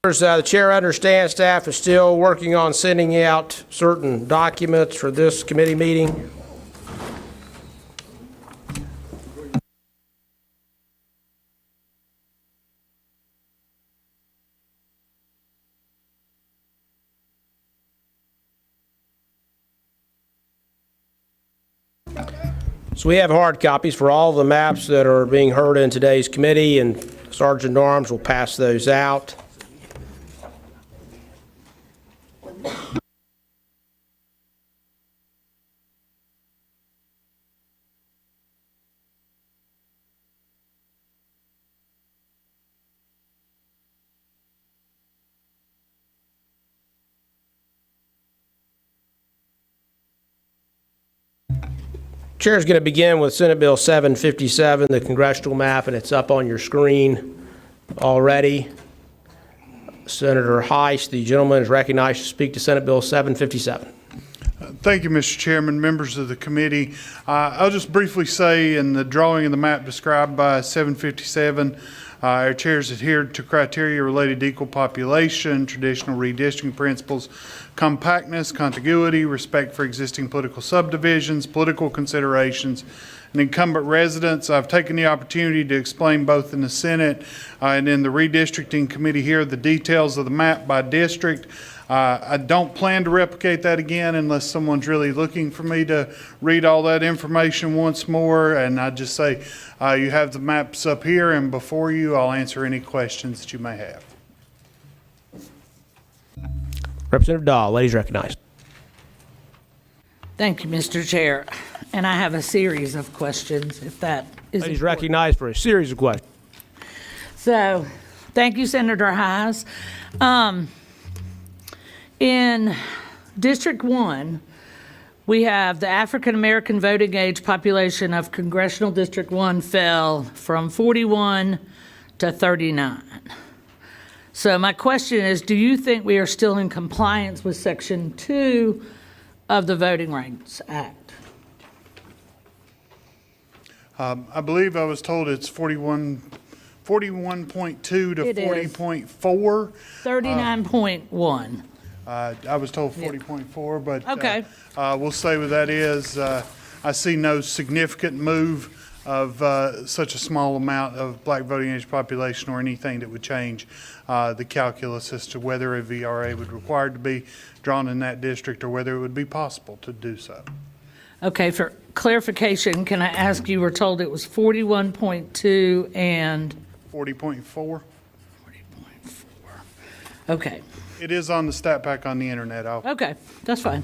The chair understands staff is still working on sending out certain documents for this committee meeting. So we have hard copies for all the maps that are being heard in today's committee, and Sergeant at Arms will pass those out. Chair is going to begin with Senate Bill 757, the congressional map, and it's up on your screen already. Senator Heiss, the gentleman, is recognized to speak to Senate Bill 757. Thank you, Mr. Chairman, members of the committee. I'll just briefly say in the drawing of the map described by 757, our chairs adhered to criteria related to equal population, traditional redistricting principles, compactness, contiguity, respect for existing political subdivisions, political considerations, and incumbent residents. I've taken the opportunity to explain both in the Senate and in the redistricting committee here the details of the map by district. I don't plan to replicate that again unless someone's really looking for me to read all that information once more. And I just say you have the maps up here, and before you, I'll answer any questions that you may have. Representative Dahl, ladies recognized. Thank you, Mr. Chair. And I have a series of questions, if that is Ladies important. recognized for a series of questions. So, thank you, Senator Heiss. In District 1, we have the African American voting age population of Congressional District 1 fell from 41 to 39. So my question is, do you think we are still in compliance with Section 2 of the Voting Rights Act? I believe I was told it's 41.2 to 40.4. 39.1. I was told 40.4, but Okay. We'll say what that is. I see no significant move of such a small amount of black voting age population or anything that would change the calculus as to whether a VRA would require to be drawn in that district or whether it would be possible to do so. Okay, for clarification, can I ask, you were told it was 41.2 and 40.4. 40.4. Okay. It is on the stat pack on the internet. Okay, that's fine.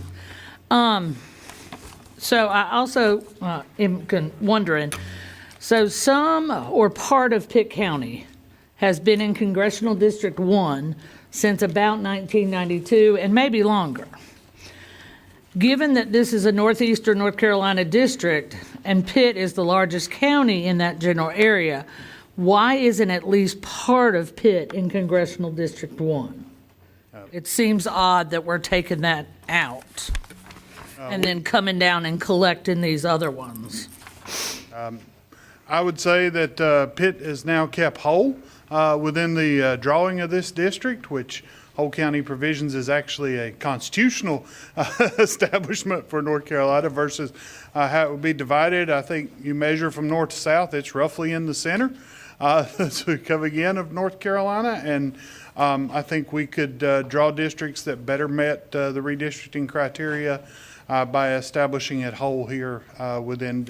So I also am wondering, so some or part of Pitt County has been in Congressional District 1 since about 1992 and maybe longer. Given that this is a northeastern North Carolina district and Pitt is the largest county in that general area, why isn't at least part of Pitt in Congressional District 1? It seems odd that we're taking that out and then coming down and collecting these other ones. I would say that Pitt is now kept whole within the drawing of this district, which whole county provisions is actually a constitutional establishment for North Carolina versus how it would be divided. I think you measure from north to south, it's roughly in the center. So coming in of North Carolina, and I think we could draw districts that better met the redistricting criteria by establishing it whole here within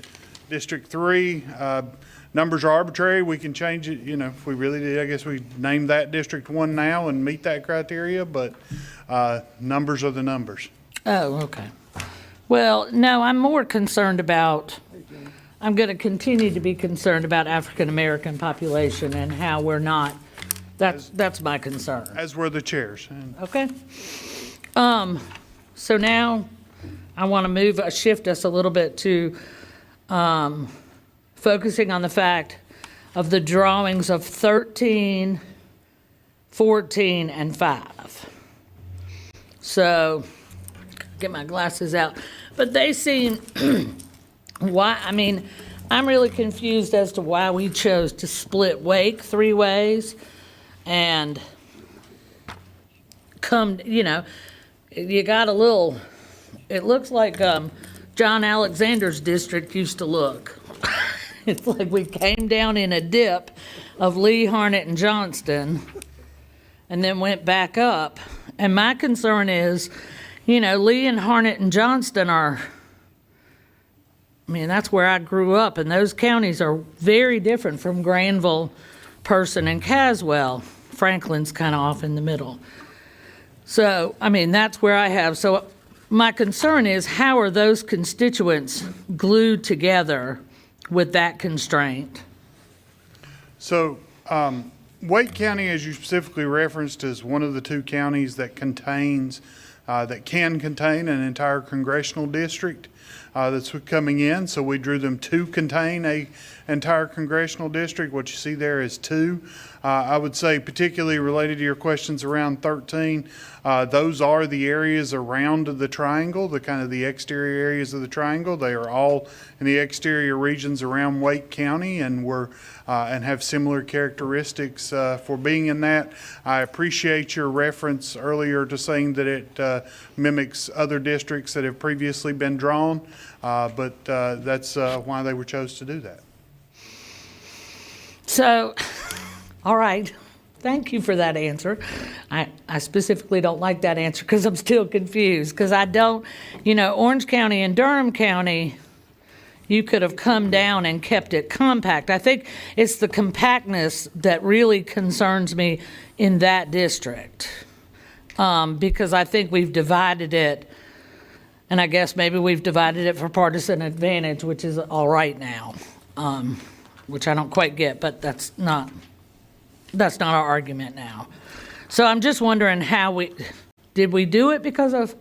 District 3. Numbers are arbitrary. We can change it, you know, if we really did. I guess we name that District 1 now and meet that criteria, but numbers are the numbers. Oh, okay. Well, no, I'm more concerned about, I'm going to continue to be concerned about African American population and how we're not, that's my concern. As were the chairs. Okay. So now I want to shift us a little bit to focusing on the fact of the drawings of 13, 14, and 5. So, get my glasses out. But they seem, I'm really confused as to why we chose to split Wake 3 ways and come, you got a little, it looks like John Alexander's district used to look. It's like we came down in a dip of Lee, Harnett, and Johnston, and then went back up. And my concern is, Lee and Harnett and Johnston that's where I grew up, and those counties are very different from Granville, Person, and Caswell. Franklin's kind of off in the middle. So, that's where I have. So my concern is, how are those constituents glued together with that constraint? So, Wake County, as you specifically referenced, is one of the two counties that can contain an entire congressional district that's coming in. So we drew them to contain a entire congressional district. What you see there is two. I would say, particularly related to your questions around 13, those are the areas around the triangle, the exterior areas of the triangle. They are all in the exterior regions around Wake County, and and have similar characteristics for being in that. I appreciate your reference earlier to saying that it mimics other districts that have previously been drawn, but that's why they were chose to do that. So, all right. Thank you for that answer. I specifically don't like that answer because I'm still confused, because I don't, Orange County and Durham County, you could have come down and kept it compact. I think it's the compactness that really concerns me in that district, because I think we've divided it, and I guess maybe we've divided it for partisan advantage, which is all right now, which I don't quite get, but that's not our argument now. So I'm just wondering did we do it because of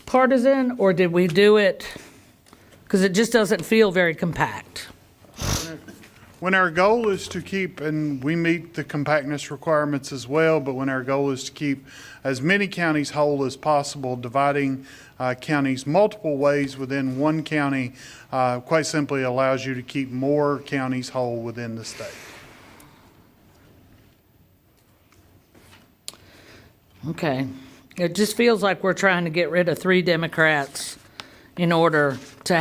partisan, or did we do it because it just doesn't feel very compact? When our goal is to keep, and we meet the compactness requirements as well, but when our goal is to keep as many counties whole as possible, dividing counties multiple ways within one county quite simply allows you to keep more counties whole within the state. Okay. It just feels like we're trying to get rid of 3 Democrats in order to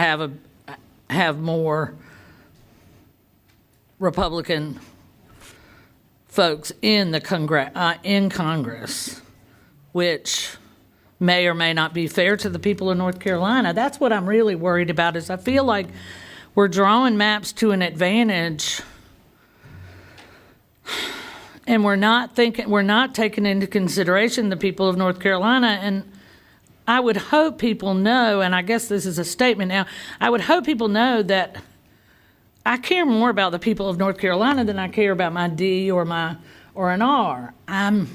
have more Republican folks in Congress, which may or may not be fair to the people of North Carolina. That's what I'm really worried about, is I feel like we're drawing maps to an advantage, and we're not taking into consideration the people of North Carolina. And I would hope people know, and I guess this is a statement now, I would hope people know that I care more about the people of North Carolina than I care about my D or an R. I'm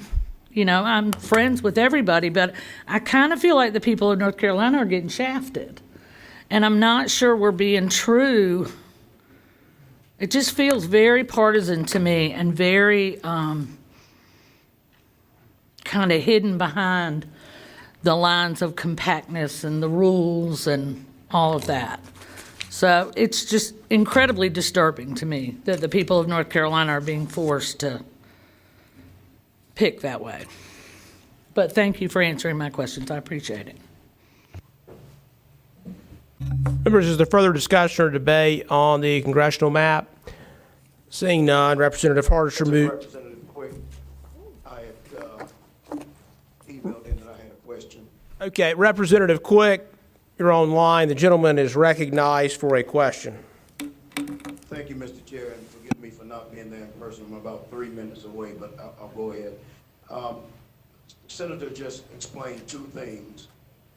friends with everybody, but I kind of feel like the people of North Carolina are getting shafted. And I'm not sure we're being true. It just feels very partisan to me, and very kind of hidden behind the lines of compactness and the rules and all of that. So it's just incredibly disturbing to me that the people of North Carolina are being forced to pick that way. But thank you for answering my questions. I appreciate it. Members, is there further discussion or debate on the congressional map? Seeing none, Representative Hardisher moved. Representative Quick, I had emailed in that I had a question. Okay, Representative Quick, you're online. The gentleman is recognized for a question. Thank you, Mr. Chair, and forgive me for not being there in person. I'm about 3 minutes away, but I'll go ahead. Senator just explained 2 things,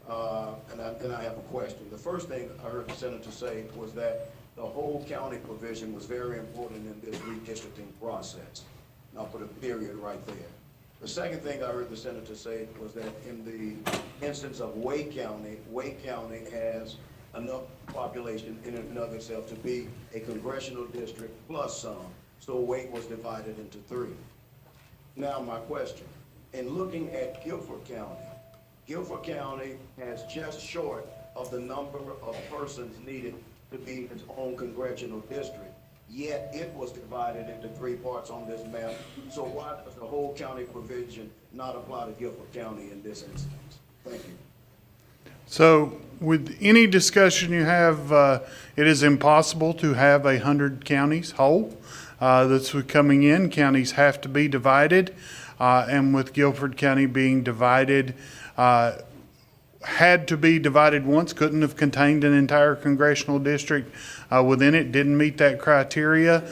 and then I have a question. The first thing I heard the senator say was that the whole county provision was very important in this redistricting process. And I'll put a period right there. The second thing I heard the senator say was that in the instance of Wake County has enough population in and of itself to be a congressional district plus some. So Wake was divided into 3. Now my question, in looking at Guilford County has just short of the number of persons needed to be its own congressional district. yet it was divided into 3 parts on this map. So why does the whole county provision not apply to Guilford County in this instance? Thank you. So with any discussion you have, it is impossible to have 100 counties whole. That's coming in. Counties have to be divided. And with Guilford County being divided, had to be divided once, couldn't have contained an entire congressional district within it, didn't meet that criteria.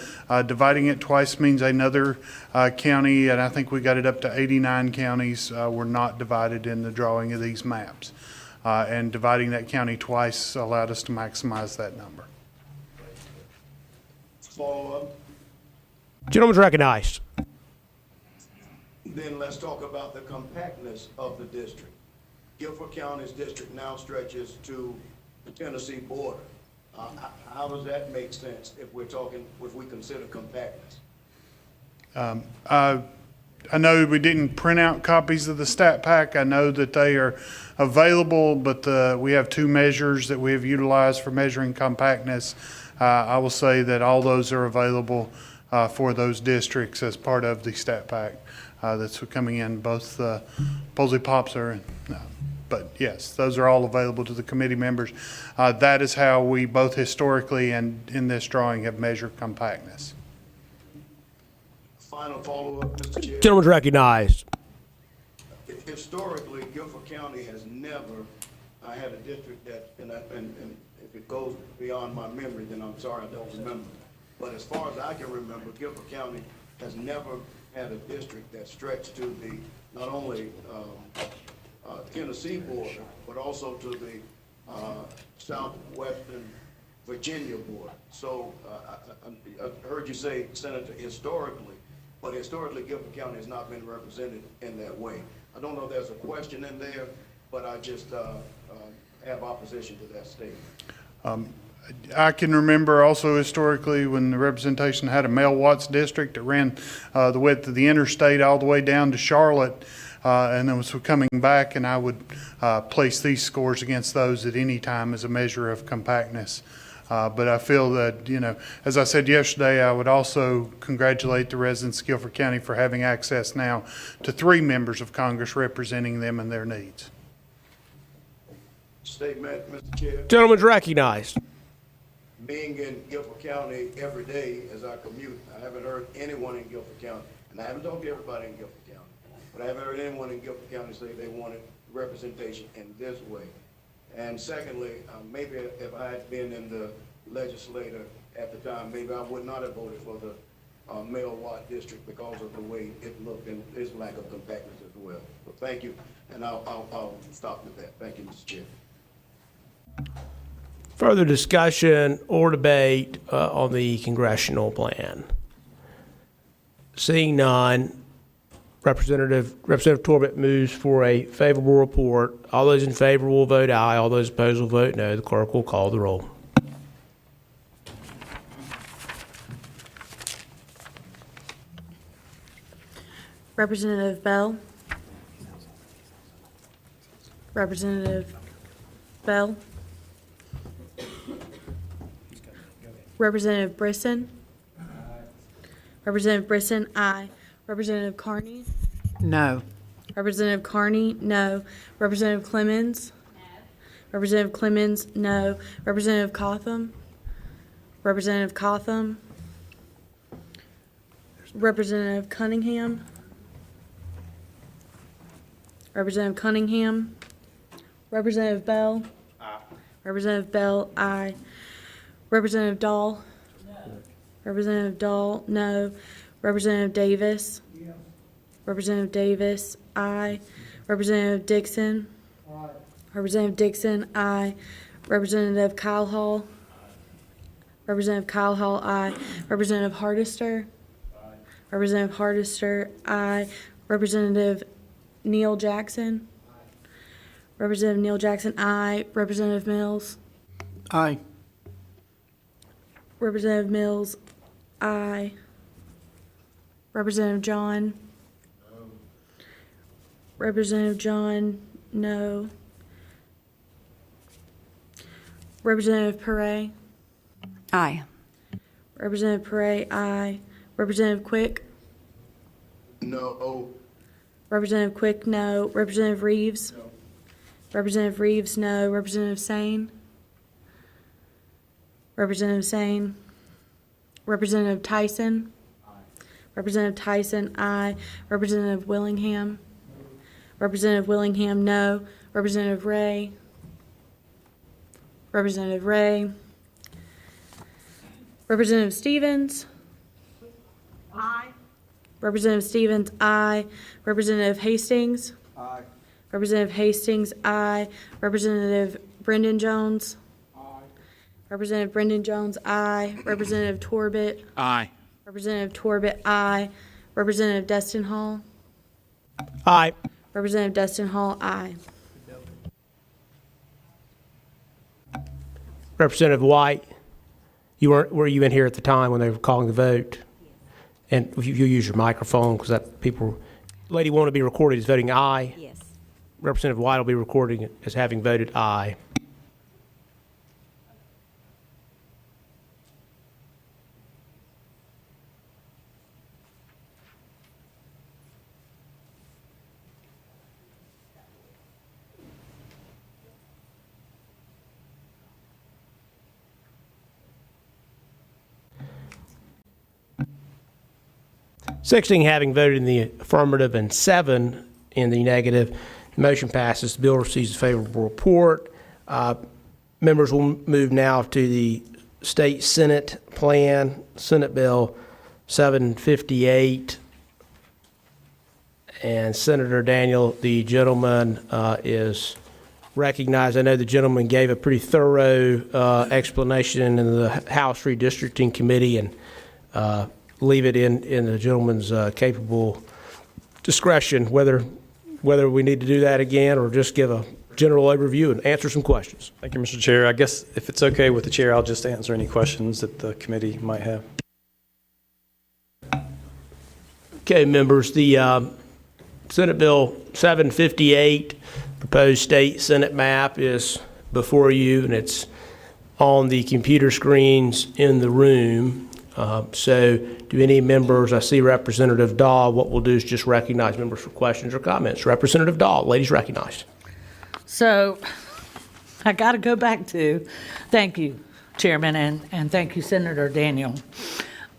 Dividing it twice means another county, and I think we got it up to 89 counties were not divided in the drawing of these maps. And dividing that county twice allowed us to maximize that number. Follow-up. Gentleman's recognized. Then let's talk about the compactness of the district. Guilford County's district now stretches to the Tennessee border. How does that make sense if we consider compactness? I know we didn't print out copies of the stat pack. I know that they are available, but we have 2 measures that we have utilized for measuring compactness. I will say that all those are available for those districts as part of the stat pack that's coming in, both Polsey Popser and but yes, those are all available to the committee members. That is how we both historically and in this drawing have measured compactness. Final follow-up, Mr. Chair. Gentleman's recognized. Historically, Guilford County has never had a district that, and if it goes beyond my memory, then I'm sorry, I don't remember. But as far as I can remember, Guilford County has never had a district that stretched to the, not only Tennessee border, but also to the southwestern Virginia border. So I heard you say, Senator, historically, but historically Guilford County has not been represented in that way. I don't know if there's a question in there, but I just have opposition to that statement. I can remember also historically when the representation had a Mel Watts district that ran the width of the interstate all the way down to Charlotte, and then was coming back, and I would place these scores against those at any time as a measure of compactness. But I feel that, you know, as I said yesterday, I would also congratulate the residents of Guilford County for having access now to 3 members of Congress representing them and their needs. Statement, Mr. Chair. Gentleman's recognized. Being in Guilford County every day as I commute, I haven't heard anyone in Guilford County, and I haven't talked to everybody in Guilford County, but I haven't heard anyone in Guilford County say they wanted representation in this way. And secondly, maybe if I had been in the legislature at the time, maybe I would not have voted for the Mel Watt district because of the way it looked and its lack of compactness as well. But thank you, and I'll stop with that. Thank you, Mr. Chair. Further discussion or debate on the congressional plan? Seeing none, Representative Torbett moves for a favorable report. All those in favor will vote aye. All those opposed will vote no. The clerk will call the roll. Representative Bell. Representative Bell. Representative Brisson. Representative Brisson, aye. Representative Carney. No. Representative Carney, no. Representative Clemens. No. Representative Clemens, no. Representative Cotham. Representative Cotham. Representative Cunningham. Representative Cunningham. Representative Bell. Aye. Representative Bell, aye. Representative Dahl. No. Representative Dahl, no. Representative Davis. Yeah. Representative Davis, aye. Representative Dixon. Aye. Representative Dixon, aye. Representative Kyle Hall. Aye. Representative Kyle Hall, aye. Representative Hardister. Aye. Representative Hardister, aye. Representative Neil Jackson. Aye. Representative Neil Jackson, aye. Representative Mills. Aye. Representative Mills, aye. Representative John. No. Representative John, no. Representative Perret. Aye. Representative Perret, aye. Representative Quick? No. Representative Quick, no. Representative Reeves? No. Representative Reeves, no. Representative Sane? Representative Sane? Representative Tyson? Aye. Representative Tyson, aye. Representative Willingham? Representative Willingham, no. Representative Ray? Representative Ray? Representative Stevens? Aye. Representative Stevens, aye. Representative Hastings? Aye. Representative Hastings, aye. Representative Brendan Jones? Aye. Representative Brendan Jones, aye. Representative Torbett? Aye. Representative Torbett, aye. Representative Destin Hall? Aye. Representative Destin Hall, aye. Representative White, were you in here at the time when they were calling the vote? And if you use your microphone, because that people, lady want to be recorded as voting aye. Yes. Representative White will be recording as having voted aye. Sixteen having voted in the affirmative and 7 in the negative, the motion passes. The bill receives a favorable report. Members will move now to the State Senate plan, Senate Bill 758. And Senator Daniel, the gentleman, is recognized. I know the gentleman gave a pretty thorough explanation in the House Redistricting Committee, and leave it in the gentleman's capable discretion whether we need to do that again or just give a general overview and answer some questions. Thank you, Mr. Chair. I guess if it's okay with the chair, I'll just answer any questions that the committee might have. Okay, members, the Senate Bill 758, proposed state Senate map, is before you, and it's on the computer screens in the room. So do any members, I see Representative Dahl, what we'll do is just recognize members for questions or comments. Representative Dahl, ladies recognized. So I got to go back to, thank you, Chairman, and thank you, Senator Daniel.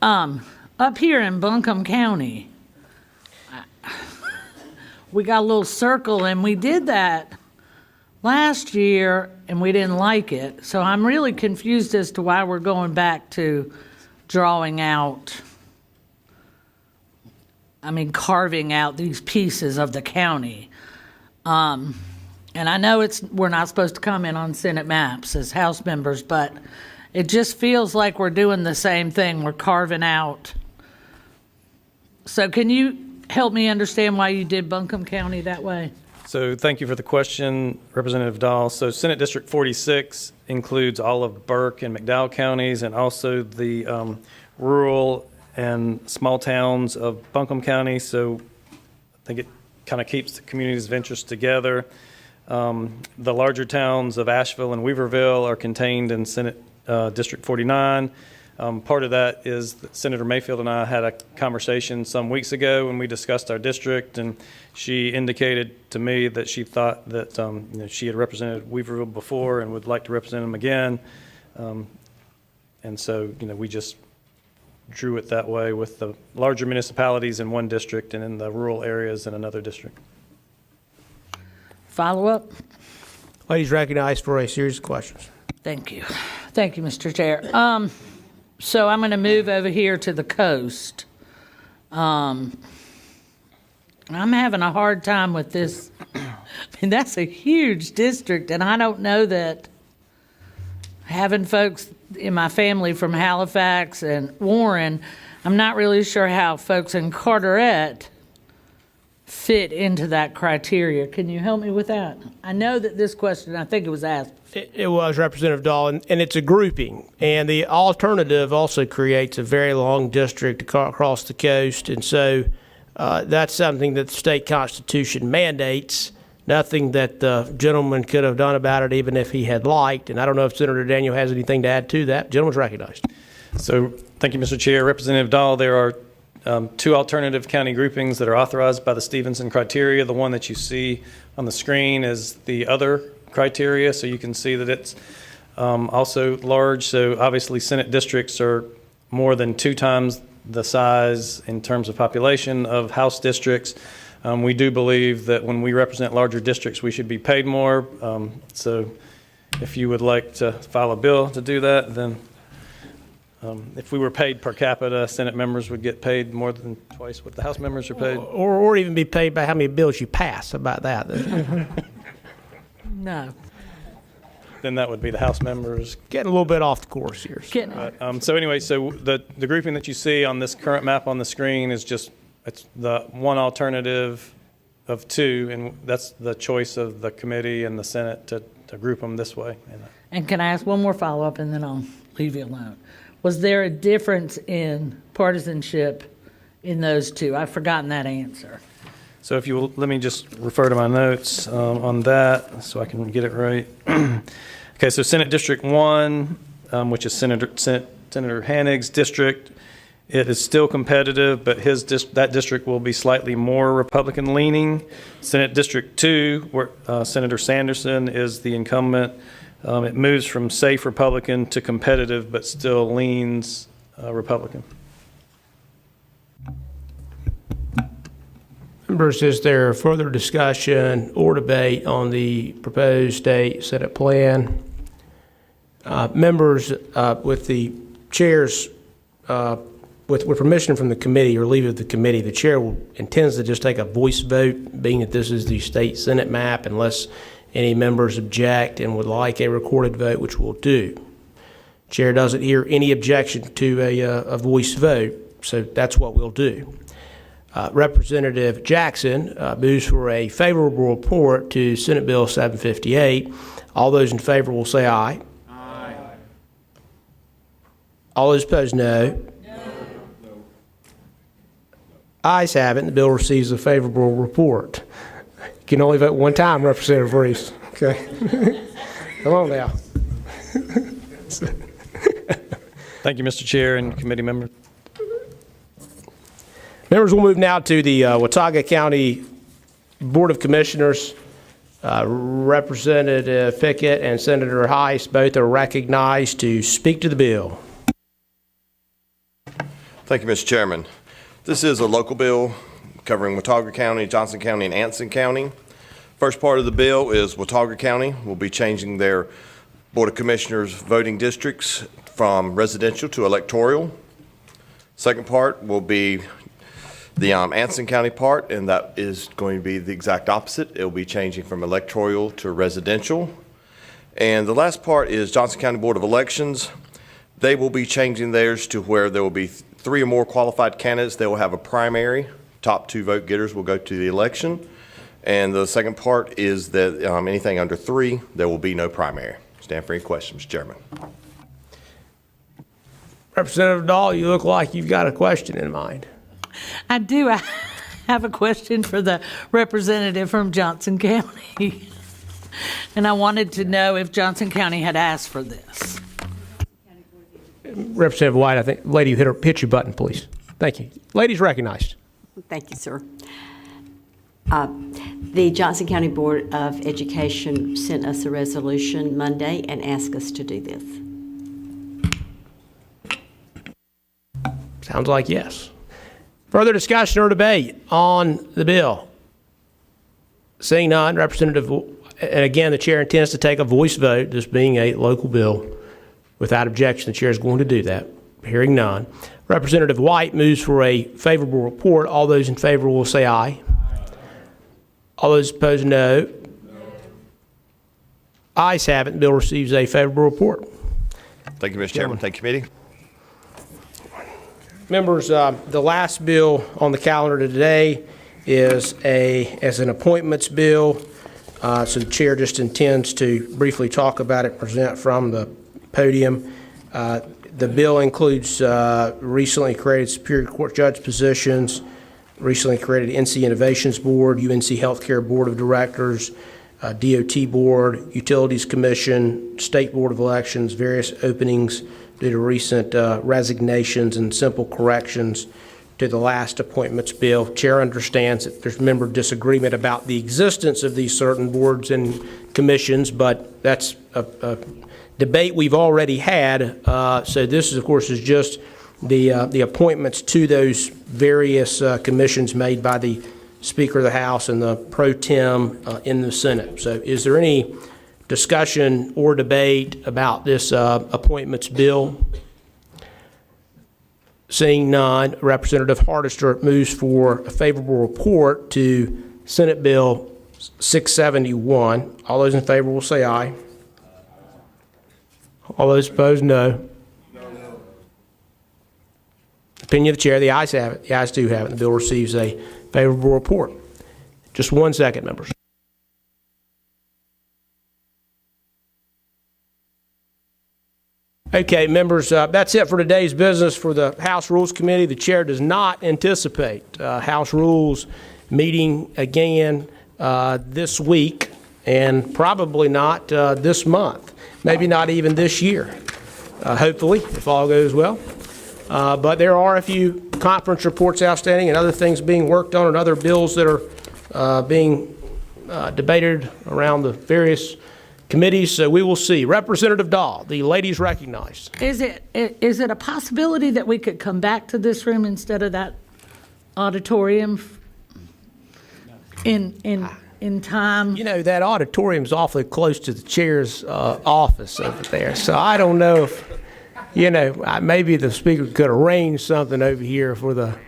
Up here in Buncombe County, we got a little circle, and we did that last year, and we didn't like it. So I'm really confused as to why we're going back to drawing out, carving out these pieces of the county. And I know we're not supposed to comment on Senate maps as House members, but it just feels like we're doing the same thing. We're carving out. So can you help me understand why you did Buncombe County that way? So thank you for the question, Representative Dahl. So Senate District 46 includes all of Burke and McDowell counties and also the rural and small towns of Buncombe County. So I think it kind of keeps the communities of interest together. The larger towns of Asheville and Weaverville are contained in Senate District 49. Part of that is that Senator Mayfield and I had a conversation some weeks ago when we discussed our district, and she indicated to me that she thought that she had represented Weaverville before and would like to represent them again. And so, we just drew it that way with the larger municipalities in one district and in the rural areas in another district. Follow up? Ladies recognized for a series of questions. Thank you. Thank you, Mr. Chair. So I'm going to move over here to the coast. I'm having a hard time with this. That's a huge district, and I don't know that having folks in my family from Halifax and Warren, I'm not really sure how folks in Carteret fit into that criteria. Can you help me with that? I know that this question, I think it was asked. It was, Representative Dahl, and it's a grouping. And the alternative also creates a very long district across the coast. And so that's something that the state constitution mandates, nothing that the gentleman could have done about it even if he had liked. And I don't know if Senator Daniel has anything to add to that. Gentleman's recognized. So, thank you, Mr. Chair. Representative Dahl, there are two alternative county groupings that are authorized by the Stevenson criteria. The one that you see on the screen is the other criteria, so you can see that it's also large. So obviously Senate districts are more than 2 times the size in terms of population of House districts. We do believe that when we represent larger districts, we should be paid more. So if you would like to file a bill to do that, then if we were paid per capita, Senate members would get paid more than twice what the House members are paid. Or even be paid by how many bills you pass. How about that? No. Then that would be the House members. Getting a little bit off the course here. So anyway, so the grouping that you see on this current map on the screen is just, it's the one alternative of 2, and that's the choice of the committee and the Senate to group them this way. And can I ask one more follow-up, and then I'll leave you alone? Was there a difference in partisanship in those 2? I've forgotten that answer. So if you will, let me just refer to my notes on that so I can get it right. Okay, so Senate District 1, which is Senator Hannig's district, it is still competitive, but that district will be slightly more Republican leaning. Senate District 2, where Senator Sanderson is the incumbent, it moves from safe Republican to competitive, but still leans Republican. Members, is there further discussion or debate on the proposed state Senate plan? Members, with the chair's, with permission from the committee or leave of the committee, the chair intends to just take a voice vote, being that this is the state Senate map, unless any members object and would like a recorded vote, which we'll do. Chair doesn't hear any objection to a voice vote, so that's what we'll do. Representative Jackson moves for a favorable report to Senate Bill 758. All those in favor will say aye. Aye. All those opposed, no. No. Ayes have it, and the bill receives a favorable report. You can only vote one time, Representative Reese. Okay. Come on now. Thank you, Mr. Chair and committee members. Members, we'll move now to the Watauga County Board of Commissioners. Representative Pickett and Senator Heiss both are recognized to speak to the bill. Thank you, Mr. Chairman. This is a local bill covering Watauga County, Johnson County, and Anson County. First part of the bill is Watauga County will be changing their Board of Commissioners voting districts from residential to electoral. Second part will be the Anson County part, and that is going to be the exact opposite. It will be changing from electoral to residential. And the last part is Johnson County Board of Elections. They will be changing theirs to where there will be 3 or more qualified candidates. They will have a primary. Top 2 vote getters will go to the election. And the second part is that anything under 3, there will be no primary. Stand for any questions, Mr. Chairman. Representative Dahl, you look like you've got a question in mind. I do. I have a question for the representative from Johnson County. And I wanted to know if Johnson County had asked for this. Representative White, I think, lady, hit your button, please. Thank you. Lady's recognized. Thank you, sir. The Johnson County Board of Education sent us a resolution Monday and asked us to do this. Sounds like yes. Further discussion or debate on the bill? Seeing none, Representative, and again, the chair intends to take a voice vote, this being a local bill. Without objection, the chair is going to do that. Hearing none. Representative White moves for a favorable report. All those in favor will say aye. All those opposed, no. Ayes have it. The bill receives a favorable report. Thank you, Mr. Chairman. Thank you, committee. Members, the last bill on the calendar today is an appointments bill. So the chair just intends to briefly talk about it, present from the podium. The bill includes recently created Superior Court judge positions, recently created NC Innovations Board, UNC Healthcare Board of Directors, DOT Board, Utilities Commission, State Board of Elections, various openings due to recent resignations and simple corrections to the last appointments bill. Chair understands that there's member disagreement about the existence of these certain boards and commissions, but that's a debate we've already had. So this, of course, is just the appointments to those various commissions made by the Speaker of the House and the pro tem in the Senate. So is there any discussion or debate about this appointments bill? Seeing none, Representative Hardester moves for a favorable report to Senate Bill 671. All those in favor will say aye. All those opposed, no. Opinion of the chair, the ayes have it. The ayes do have it. The bill receives a favorable report. Just 1 second, members. Okay, members, that's it for today's business for the House Rules Committee. The chair does not anticipate House Rules meeting again this week, and probably not this month, maybe not even this year, hopefully, if all goes well. But there are a few conference reports outstanding and other things being worked on and other bills that are being debated around the various committees, so we will see. Representative Dahl, the lady's recognized. Is it a possibility that we could come back to this room instead of that auditorium in time? You know, that auditorium's awfully close to the chair's office over there, so I don't know if, you know, maybe the speaker could arrange something over here for the,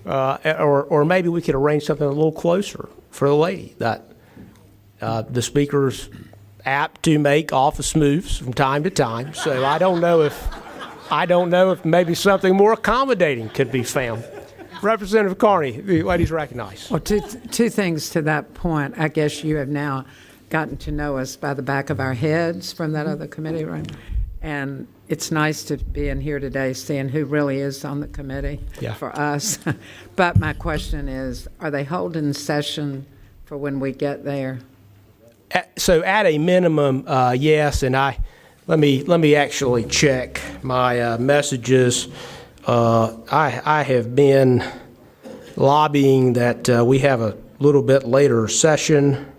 or maybe we could arrange something a little closer for the lady. That the speaker's apt to make office moves from time to time, so I don't know if maybe something more accommodating could be found. Representative Carney, the lady's recognized. Well, two things to that point. I guess you have now gotten to know us by the back of our heads from that other committee room, and it's nice to be in here today seeing who really is on the committee for us. But my question is, are they holding session for when we get there? So at a minimum, yes, and let me actually check my messages. I have been lobbying that we have a little bit later session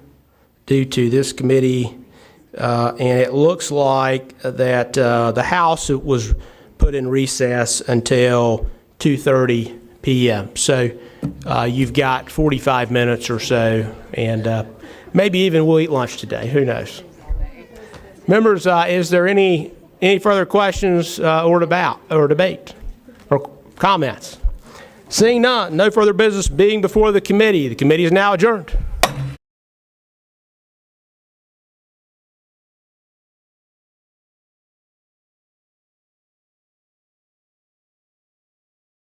due to this committee, and it looks like that the House was put in recess until 2:30 p.m. So you've got 45 minutes or so, and maybe even we'll eat lunch today. Who knows? Members, is there any further questions or debate or comments? Seeing none, no further business being before the committee. The committee is now adjourned.